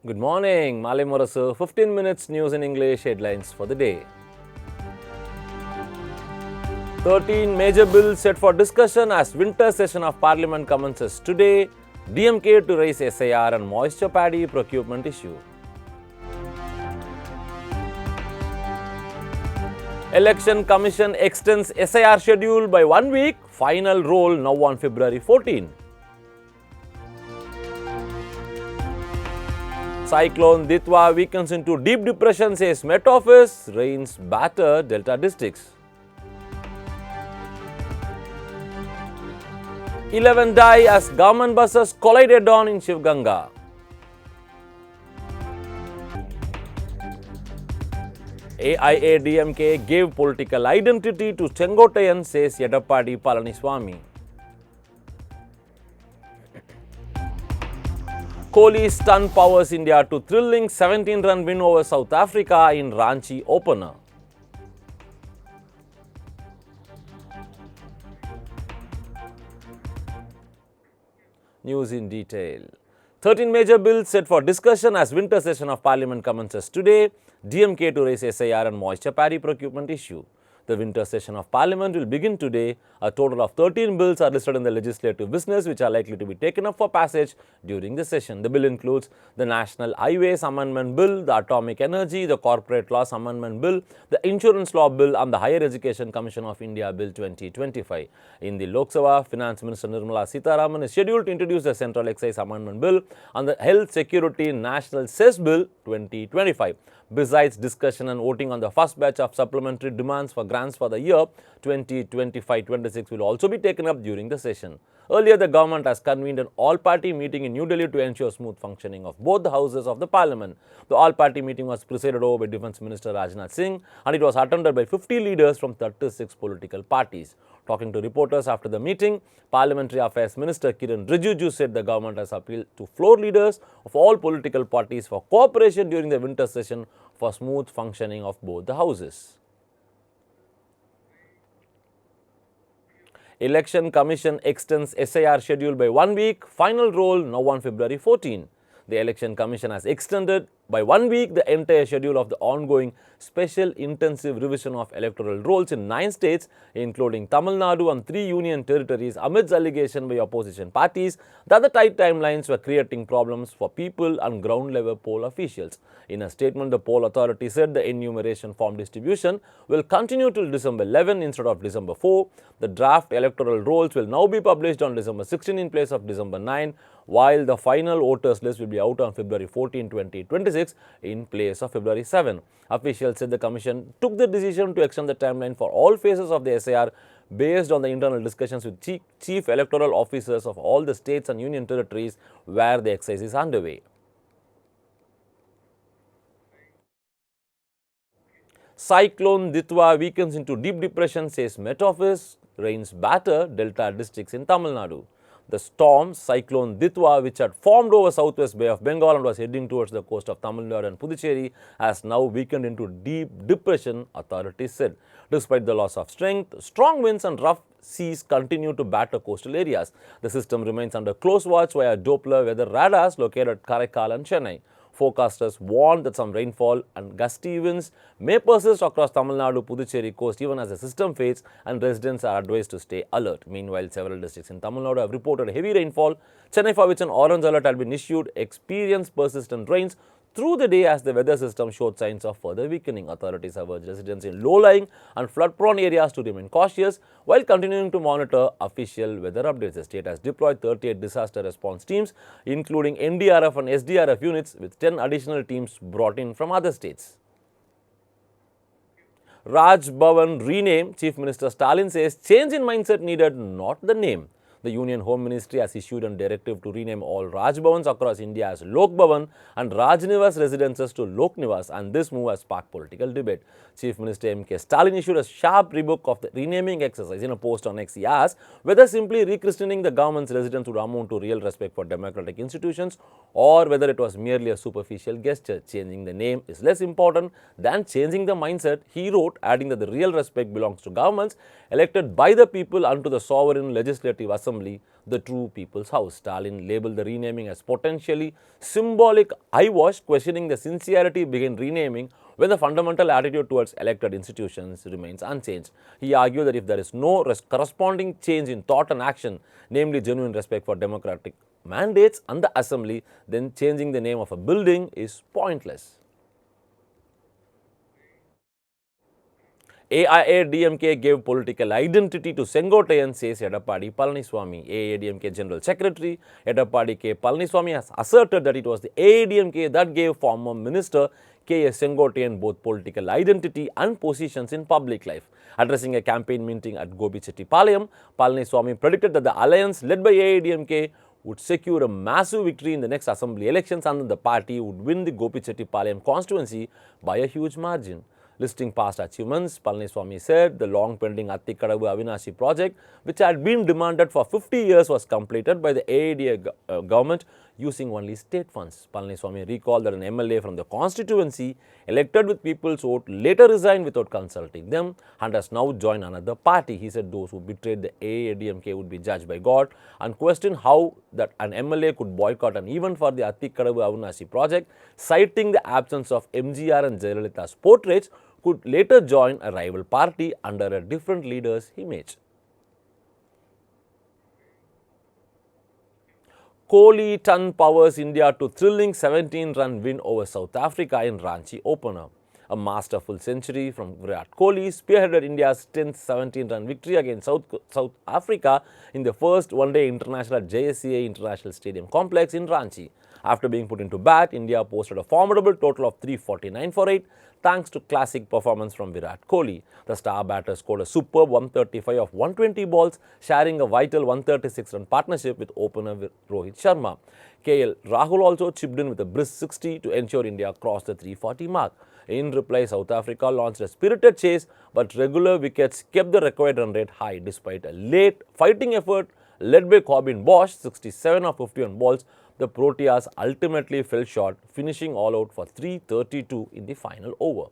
Good morning, Malai Murasu. 15 minutes news in English headlines for the day. 13 major bills set for discussion as winter session of Parliament commences today. DMK to raise SIR and moisture paddy procurement issue. Election Commission extends SIR schedule by 1 week. Final roll now on February 14. Cyclone Ditwa weakens into deep depression, says Met Office. Rains batter Delta districts. 11 die as government buses collided on in Shivganga. AIADMK gave political identity to Chengottayan, says Edappadi Palaniswamy. Kohli stun powers India to thrilling 17-run win over South Africa in Ranchi opener. News in detail. 13 major bills set for discussion as winter session of Parliament commences today. DMK to raise SIR and moisture paddy procurement issue. The winter session of Parliament will begin today. A total of 13 bills are listed in the legislative business which are likely to be taken up for passage during the session. The bill includes the National Highways Amendment Bill, the Atomic Energy, the Corporate Laws Amendment Bill, the Insurance Law Bill and the Higher Education Commission of India Bill 2025. In the Lok Sabha, Finance Minister Nirmala Sitharaman is scheduled to introduce the Central Excise Amendment Bill and the Health Security National Cess Bill 2025. Besides discussion and voting on the first batch of supplementary demands for grants for the year 2025-26 will also be taken up during the session. Earlier, the government has convened an all-party meeting in New Delhi to ensure smooth functioning of both the houses of the parliament. The all-party meeting was presided over by Defence Minister Rajnath Singh and it was attended by 50 leaders from 36 political parties. Talking to reporters after the meeting, Parliamentary Affairs Minister Kiran Rijiju said the government has appealed to floor leaders of all political parties for cooperation during the winter session for smooth functioning of both the houses. Election Commission extends SIR schedule by 1 week. Final roll now on February 14. The Election Commission has extended by 1 week the entire schedule of the ongoing special intensive revision of electoral rolls in 9 states, including Tamil Nadu and 3 union territories, amidst allegation by opposition parties that the tight timelines were creating problems for people and ground-level poll officials. In a statement, the poll authority said the enumeration form distribution will continue till December 11 instead of December 4. The draft electoral rolls will now be published on December 16 in place of December 9, while the final voters list will be out on February 14, 2026 in place of February 7. Officials said the Commission took the decision to extend the timeline for all phases of the SIR based on the internal discussions with chief electoral officers of all the states and union territories where the exercise is underway. Cyclone Ditwa weakens into deep depression, says Met Office. Rains batter Delta districts in Tamil Nadu. The storm, Cyclone Ditwa, which had formed over southwest Bay of Bengal and was heading towards the coast of Tamil Nadu and Puducherry, has now weakened into deep depression, authorities said. Despite the loss of strength, strong winds and rough seas continue to batter coastal areas. The system remains under close watch via Doppler weather radars located at Karaikal and Chennai. Forecasters warned that some rainfall and gusty winds may persist across Tamil Nadu, Puducherry coast even as the system fades, and residents are advised to stay alert. Meanwhile, several districts in Tamil Nadu have reported heavy rainfall. Chennai, for which an orange alert had been issued, experienced persistent rains through the day as the weather system showed signs of further weakening. Authorities have urged residents in low-lying and flood-prone areas to remain cautious while continuing to monitor official weather updates. The state has deployed 38 disaster response teams, including NDRF and SDRF units, with 10 additional teams brought in from other states. Raj Bhavan rename, Chief Minister Stalin says change in mindset needed, not the name. The Union Home Ministry has issued a directive to rename all Raj Bhavans across India as Lok Bhavan and Raj Nivas residences to Lok Nivas, and this move has sparked political debate. Chief Minister M.K. Stalin issued a sharp rebuke of the renaming exercise. In a post on X, he asked whether simply rechristening the government's residence would amount to real respect for democratic institutions or whether it was merely a superficial gesture. Changing the name is less important than changing the mindset, he wrote, adding that the real respect belongs to governments elected by the people and to the sovereign legislative assembly assembly, the true people's house. Stalin labeled the renaming as potentially symbolic eyewash, questioning the sincerity behind renaming when the fundamental attitude towards elected institutions remains unchanged. He argued that if there is no corresponding change in thought and action, namely genuine respect for democratic mandates and the assembly, then changing the name of a building is pointless. AIADMK gave political identity to Sengottayan, says Edappadi Palaniswamy. AIADMK General Secretary Edappadi K. Palaniswamy has asserted that it was the AIADMK that gave former Minister K.S. Sengottayan both political identity and positions in public life. Addressing a campaign meeting at Gobichettipalayam, Palaniswamy predicted that the alliance led by AIADMK would secure a massive victory in the next assembly elections and that the party would win the Gobichettipalayam constituency by a huge margin. Listing past achievements, Palaniswamy said the long-pending Attikadavu Avinashi project, which had been demanded for 50 years, was completed by the AIDA government using only state funds. Palaniswamy recalled that an MLA from the constituency, elected with people's vote, later resigned without consulting them and has now joined another party. He said those who betrayed the AIADMK would be judged by God and questioned how that an MLA could boycott an event for the Attikadavu Avinashi project, citing the absence of MGR and Jayalalitha's portraits, could later join a rival party under a different leader's image. Kohli ton powers India to thrilling 17-run win over South Africa in Ranchi opener. A masterful century from Virat Kohli spearheaded India's 10th 17-run victory against South Africa in the first one-day international at JSCA International Stadium Complex in Ranchi. After being put into bat, India posted a formidable total of 349 for 8 thanks to classic performance from Virat Kohli. The star batter scored a superb 135 of 120 balls, sharing a vital 136-run partnership with opener Rohit Sharma. KL Rahul also chipped in with a brisk 60 to ensure India crossed the 340 mark. In reply, South Africa launched a spirited chase, but regular wickets kept the required run rate high despite a late fighting effort led by Corbin Bosch, 67 of 51 balls. The Proteas ultimately fell short, finishing all out for 332 in the final over.